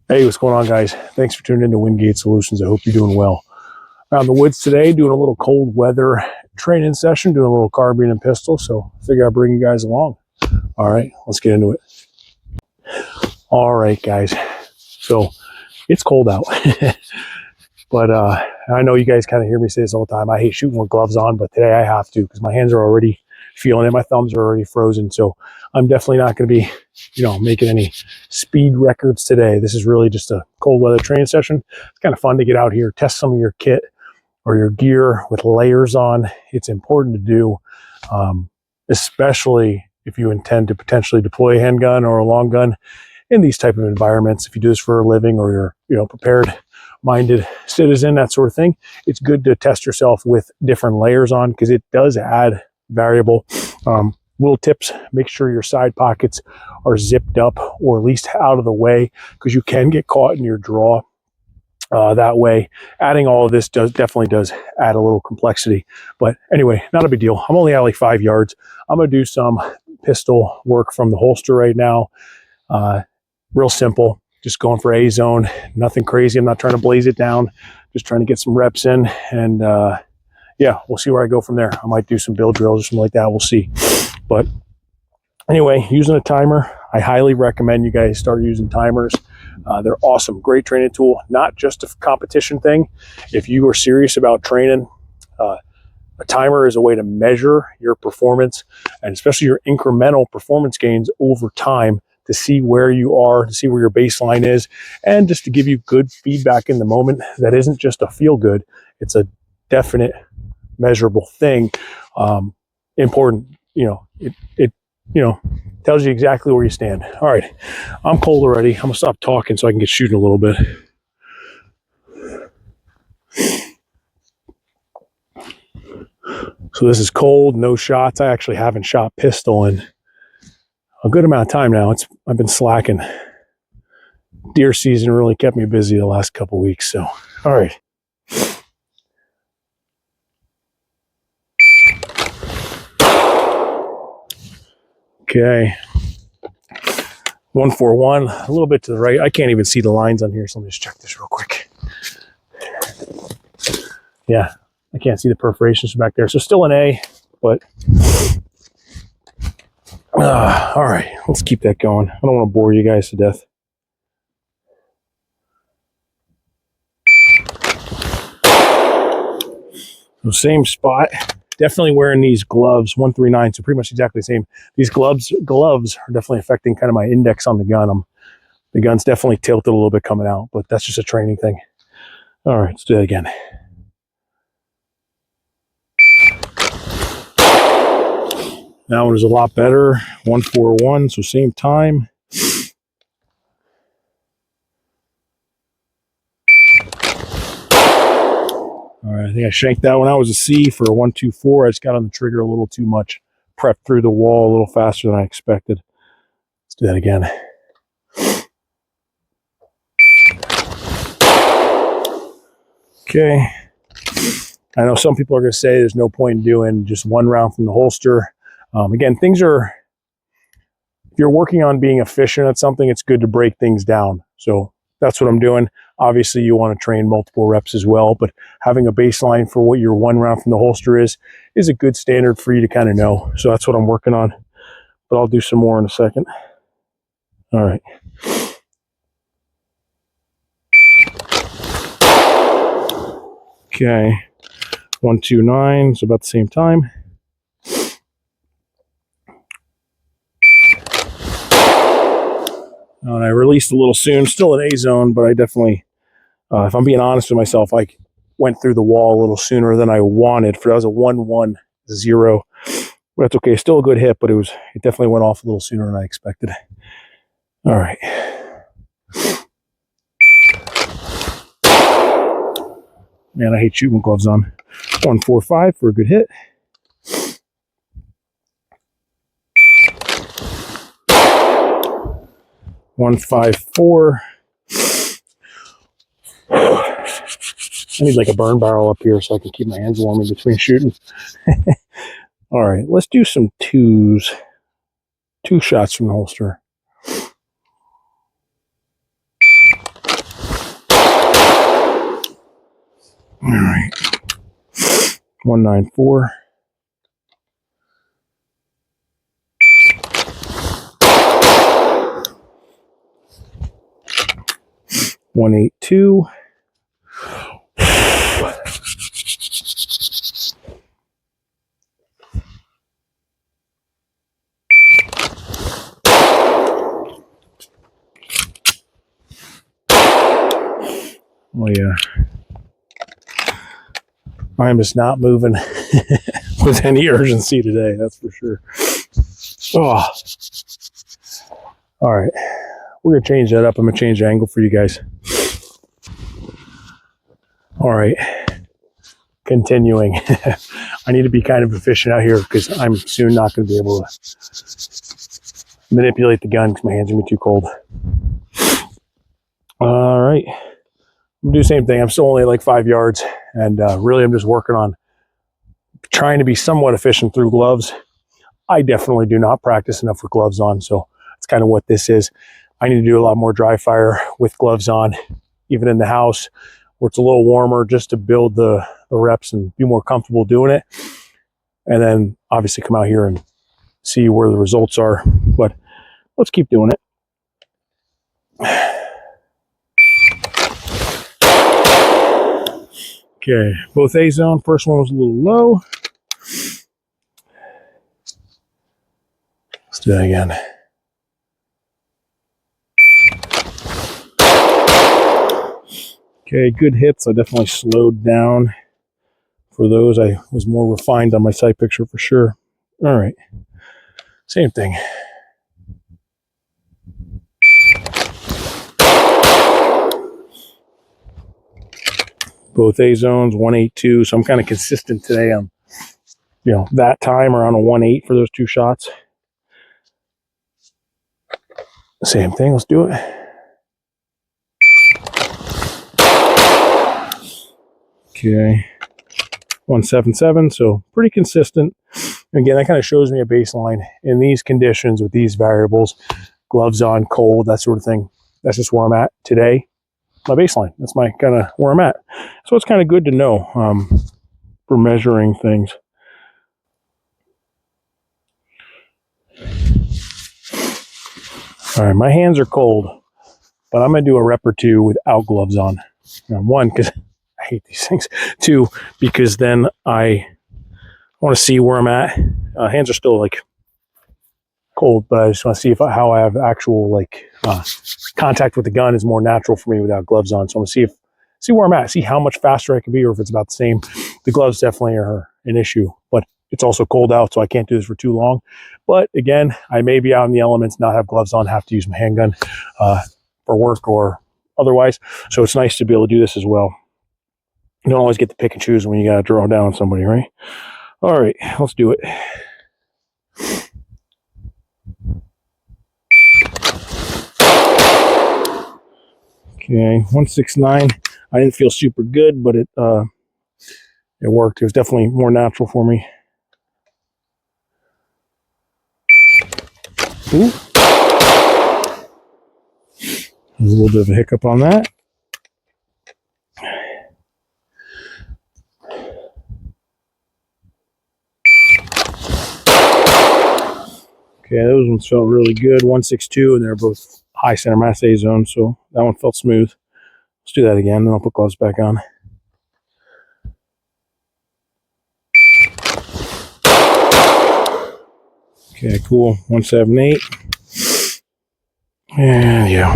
Hey, what's going on, guys? Thanks for tuning in to Wingate Solutions. I hope you're doing well. Out in the woods today, doing a little cold weather training session, doing a little carbine and pistol, so I figure I'd bring you guys along. All right, let's get into it. All right, guys. So it's cold out, but I know you guys kind of hear me say this all the time. I hate shooting with gloves on, but today I have to because my hands are already feeling it. My thumbs are already frozen, so I'm definitely not going to be, making any speed records today. This is really just a cold weather training session. It's kind of fun to get out here, test some of your kit or your gear with layers on. It's important to do, especially if you intend to potentially deploy a handgun or a long gun in these type of environments. If you do this for a living or you're, prepared minded citizen, that sort of thing, it's good to test yourself with different layers on because it does add variable. Little tips: make sure your side pockets are zipped up or at least out of the way because you can get caught in your draw that way. Adding all of this definitely does add a little complexity, but anyway, not a big deal. I'm only at like 5 yards. I'm gonna do some pistol work from the holster right now. Real simple, just going for A zone, nothing crazy. I'm not trying to blaze it down, just trying to get some reps in, and yeah, we'll see where I go from there. I might do some build drills or something like that. We'll see. But anyway, using a timer, I highly recommend you guys start using timers. They're awesome, great training tool, not just a competition thing. If you are serious about training, a timer is a way to measure your performance and especially your incremental performance gains over time to see where you are, to see where your baseline is, and just to give you good feedback in the moment. That isn't just a feel good, it's a definite measurable thing. Important, it tells you exactly where you stand. All right, I'm cold already. I'm gonna stop talking so I can get shooting a little bit. So this is cold, no shots. I actually haven't shot pistol in a good amount of time now. I've been slacking. Deer season really kept me busy the last couple weeks. So, all right. Okay. 141, a little bit to the right. I can't even see the lines on here, so let me just check this real quick. Yeah, I can't see the perforations back there. So still an A, but all right, let's keep that going. I don't want to bore you guys to death. So same spot. Definitely wearing these gloves, 139, so pretty much exactly the same. These gloves are definitely affecting kind of my index on the gun. The gun's definitely tilted a little bit coming out, but that's just a training thing. All right, let's do that again. That one is a lot better. 141, so same time. All right, I think I shanked that one. That was a C for a 124. I just got on the trigger a little too much. Prepped through the wall a little faster than I expected. Let's do that again. Okay. I know some people are going to say there's no point in doing just one round from the holster. Again, if you're working on being efficient at something, it's good to break things down. So that's what I'm doing. Obviously, you want to train multiple reps as well, but having a baseline for what your one round from the holster is a good standard for you to kind of know. So that's what I'm working on, but I'll do some more in a second. All right. Okay. 129, it's about the same time. And I released a little soon, still an A zone, but I definitely, if I'm being honest with myself, I went through the wall a little sooner than I wanted. For that was a 1-1-0. But that's okay, still a good hit, but it definitely went off a little sooner than I expected. All right. Man, I hate shooting gloves on. 145 for a good hit. .154. I need like a burn barrel up here so I can keep my hands warm in between shooting. All right, let's do some twos. 2 shots from the holster. All right. 194. One 182. Oh yeah, I'm just not moving with any urgency today. That's for sure. Oh, all right. We're gonna change that up. I'm gonna change the angle for you guys. All right. Continuing. I need to be kind of efficient out here because I'm soon not going to be able to manipulate the gun because my hands are gonna be too cold. All right. I'm gonna do the same thing. I'm still only like 5 yards, and really I'm just working on trying to be somewhat efficient through gloves. I definitely do not practice enough with gloves on, so that's kind of what this is. I need to do a lot more dry fire with gloves on, even in the house where it's a little warmer, just to build the reps and be more comfortable doing it. And then obviously come out here and see where the results are. But let's keep doing it. Okay, both A zone. First one was a little low. Let's do that again. Okay, good hits. I definitely slowed down for those. I was more refined on my sight picture for sure. All right, same thing. Both A zones, 182. So I'm kind of consistent today on, that time around a 1.8 for those two shots. Same thing. Let's do it. Okay, 177. So pretty consistent. Again, that kind of shows me a baseline in these conditions with these variables, gloves on, cold, that sort of thing. That's just where I'm at today. My baseline. That's my kind of where I'm at. So it's kind of good to know for measuring things. All right, my hands are cold, but I'm going to do a rep or two without gloves on. One, because I hate these things. Two, because then I want to see where I'm at. Hands are still like cold, but I just want to see how I have actual contact with the gun is more natural for me without gloves on. So I'm going to see where I'm at, see how much faster I can be, or if it's about the same. The gloves definitely are an issue, but it's also cold out, so I can't do this for too long. But again, I may be out in the elements, not have gloves on, have to use my handgun for work or otherwise. So it's nice to be able to do this as well. You don't always get to pick and choose when you got to draw down on somebody, right? All right, let's do it. Okay, 169. I didn't feel super good, but it worked. It was definitely more natural for me. Ooh. There's a little bit of a hiccup on that. Okay, those ones felt really good. 162, and they're both high center mass A zone, so that one felt smooth. Let's do that again, then I'll put gloves back on. Okay, cool. 178. And yeah.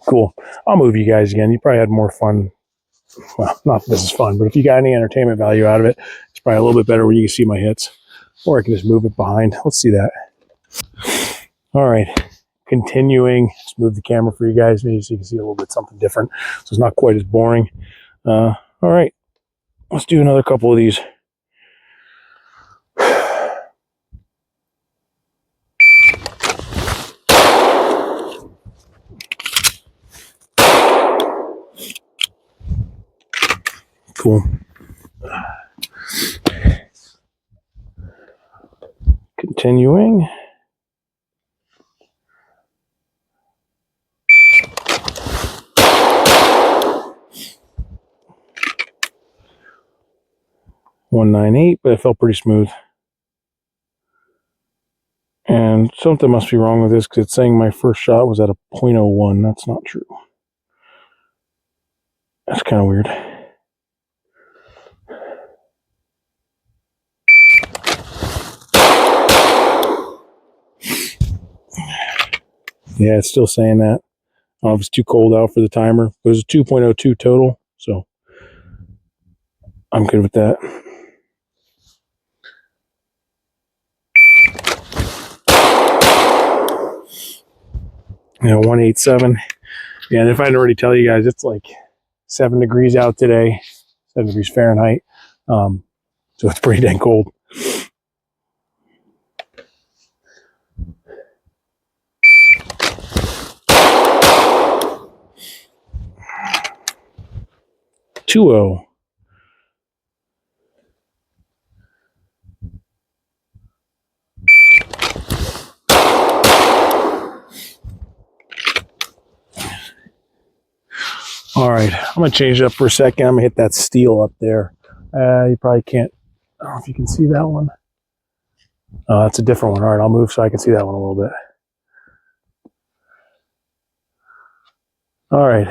Cool. I'll move you guys again. You probably had more fun. Well, not this is fun, but if you got any entertainment value out of it, it's probably a little bit better when you can see my hits. Or I can just move it behind. Let's see that. All right. Continuing. Just move the camera for you guys, maybe so you can see a little bit something different. So it's not quite as boring. All right. Let's do another couple of these. Cool. Continuing. 198, but it felt pretty smooth. And something must be wrong with this because it's saying my first shot was at a .01. That's not true. That's kind of weird. Yeah, it's still saying that. I don't know if it's too cold out for the timer. It was a 2.02 total, so I'm good with that. Yeah, 187. Yeah, and if I didn't already tell you guys, it's like 7 degrees out today, 7 degrees Fahrenheit. So it's pretty dang cold. .20. All right, I'm gonna change it up for a second. I'm gonna hit that steel up there. You probably can't. I don't know if you can see that one. That's a different one. All right, I'll move so I can see that one a little bit. All right,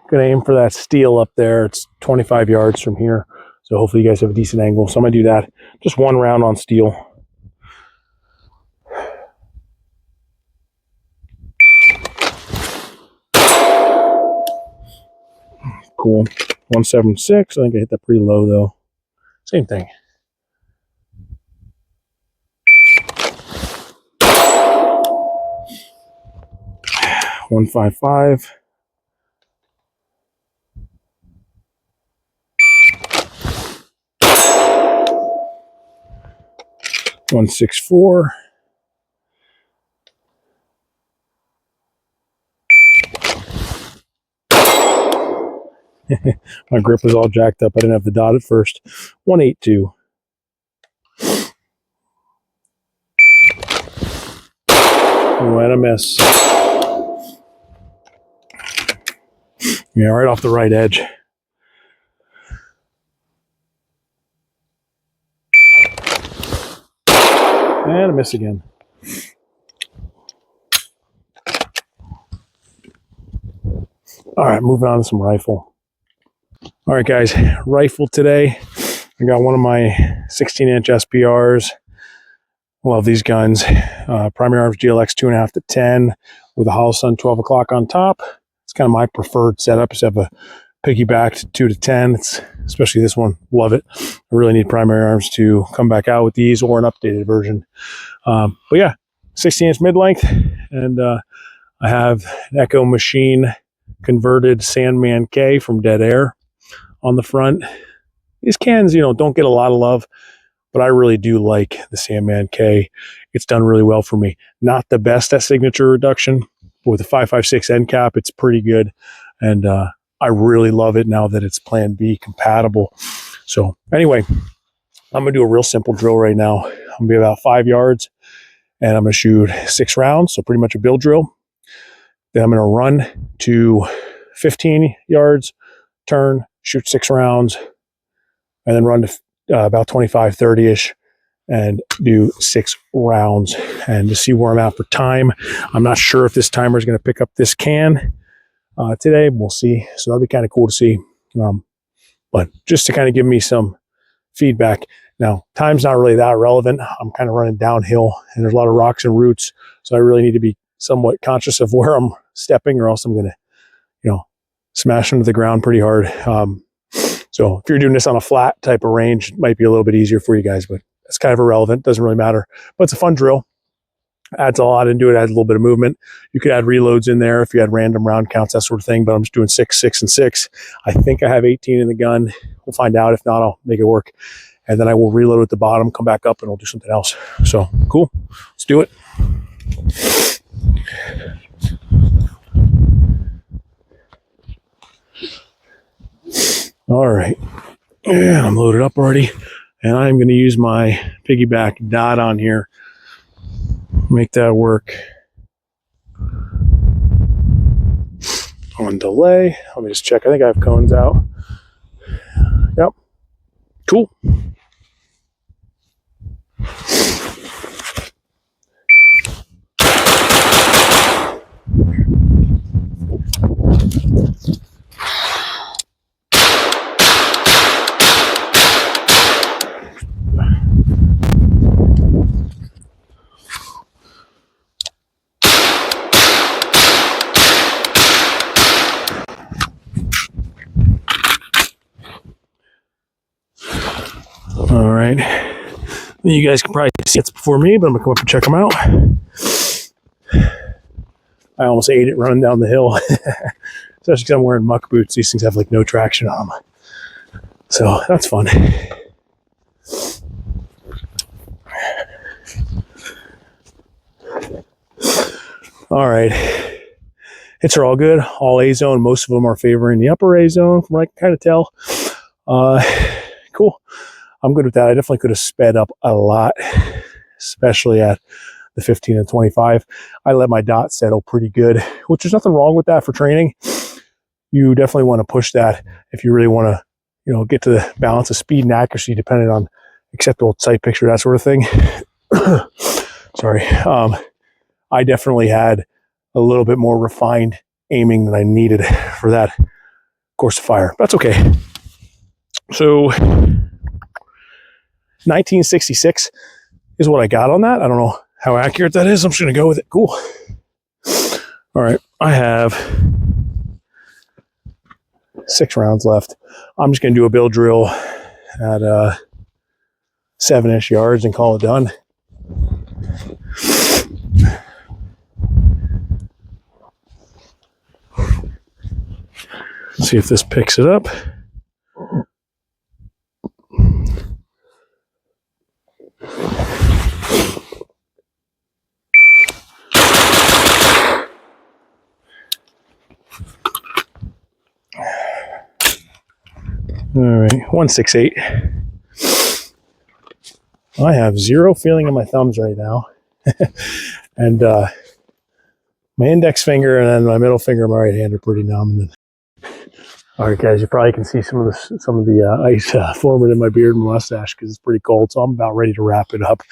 gonna aim for that steel up there. It's 25 yards from here, so hopefully you guys have a decent angle. So I'm gonna do that. Just one round on steel. Cool. 176. I think I hit that pretty low though. Same thing. 155. .164. My grip was all jacked up. I didn't have the dot at first. 182. Oh, and a miss. Yeah, right off the right edge. And a miss again. All right, moving on to some rifle. All right, guys, rifle today. I got one of my 16-inch SPRs. Love these guns. Primary Arms GLX 2.5 to 10 with a Hollow Sun 12 o'clock on top. It's kind of my preferred setup. Is have a piggybacked 2 to 10. It's especially this one. Love it. I really need Primary Arms to come back out with these or an updated version. But yeah, 16-inch mid-length, and I have an Echo Machine converted Sandman K from Dead Air on the front. These cans, don't get a lot of love, but I really do like the Sandman K. It's done really well for me. Not the best at signature reduction, but with the 5.56 end cap, it's pretty good. And I really love it now that it's Plan B compatible. So anyway, I'm going to do a real simple drill right now. I'm going to be about 5 yards, and I'm going to shoot 6 rounds, so pretty much a bill drill. Then I'm going to run to 15 yards, turn, shoot 6 rounds, and then run to about 25, 30-ish and do 6 rounds. And to see where I'm at for time, I'm not sure if this timer is going to pick up this can today. We'll see. So that'll be kind of cool to see. But just to kind of give me some feedback. Now, time's not really that relevant. I'm kind of running downhill, and there's a lot of rocks and roots. So I really need to be somewhat conscious of where I'm stepping, or else I'm going to, smash into the ground pretty hard. So if you're doing this on a flat type of range, it might be a little bit easier for you guys, but it's kind of irrelevant. Doesn't really matter. But it's a fun drill. Adds a lot into it. Adds a little bit of movement. You could add reloads in there if you had random round counts, that sort of thing. But I'm just doing 6, 6, and 6. I think I have 18 in the gun. We'll find out. If not, I'll make it work. And then I will reload at the bottom, come back up, and we'll do something else. So cool. Let's do it. All right. And I'm loaded up already. And I'm going to use my piggyback dot on here. Make that work. On delay. Let me just check. I think I have cones out. Yep. Cool. All right. You guys can probably see it before me, but I'm gonna come up and check them out. I almost ate it running down the hill, especially because I'm wearing muck boots. These things have like no traction on them, so that's fun. All right, hits are all good, all A zone. Most of them are favoring the upper A zone, from what I can kind of tell. Cool. I'm good with that. I definitely could have sped up a lot, especially at the 15 and 25. I let my dot settle pretty good, which there's nothing wrong with that for training. You definitely want to push that if you really want to, you know, get to the balance of speed and accuracy, depending on acceptable sight picture, that sort of thing. Sorry. I definitely had a little bit more refined aiming than I needed for that course of fire. That's okay. So 1966 is what I got on that. I don't know how accurate that is. I'm just going to go with it. Cool. All right. I have 6 rounds left. I'm just going to do a bill drill at 7-ish yards and call it done. See if this picks it up. All right, 168. I have zero feeling in my thumbs right now. And my index finger and then my middle finger and my right hand are pretty numb. All right, guys, you probably can see some of the ice forming in my beard and mustache because it's pretty cold. So I'm about ready to wrap it up.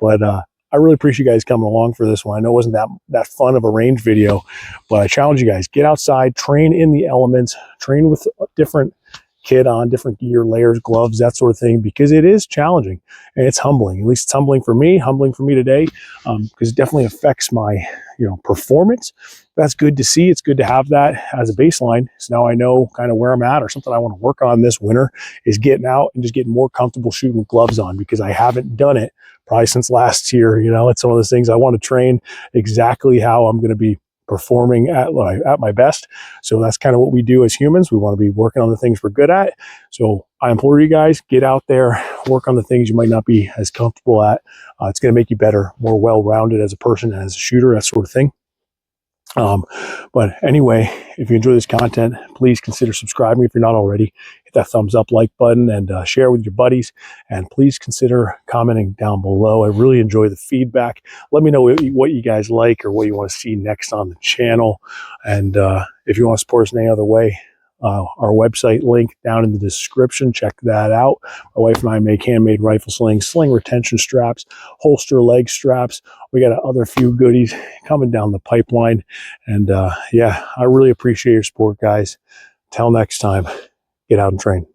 But I really appreciate you guys coming along for this one. I know it wasn't that fun of a range video, but I challenge you guys, get outside, train in the elements, train with different kit on, different gear, layers, gloves, that sort of thing, because it is challenging and it's humbling. At least it's humbling for me today, because it definitely affects my, you know, performance. That's good to see. It's good to have that as a baseline. So now I know kind of where I'm at, or something I want to work on this winter is getting out and just getting more comfortable shooting with gloves on, because I haven't done it probably since last year. You know, it's one of those things I want to train exactly how I'm going to be performing at my best. So that's kind of what we do as humans. We want to be working on the things we're good at. So I implore you guys, get out there, work on the things you might not be as comfortable at. It's going to make you better, more well-rounded as a person, as a shooter, that sort of thing. But anyway, if you enjoy this content, please consider subscribing if you're not already. Hit that thumbs up, like button, and share with your buddies. And please consider commenting down below. I really enjoy the feedback. Let me know what you guys like or what you want to see next on the channel. And if you want to support us in any other way, our website link down in the description. Check that out. My wife and I make handmade rifle slings, sling retention straps, holster leg straps. We got other few goodies coming down the pipeline. And yeah, I really appreciate your support, guys. Till next time, get out and train.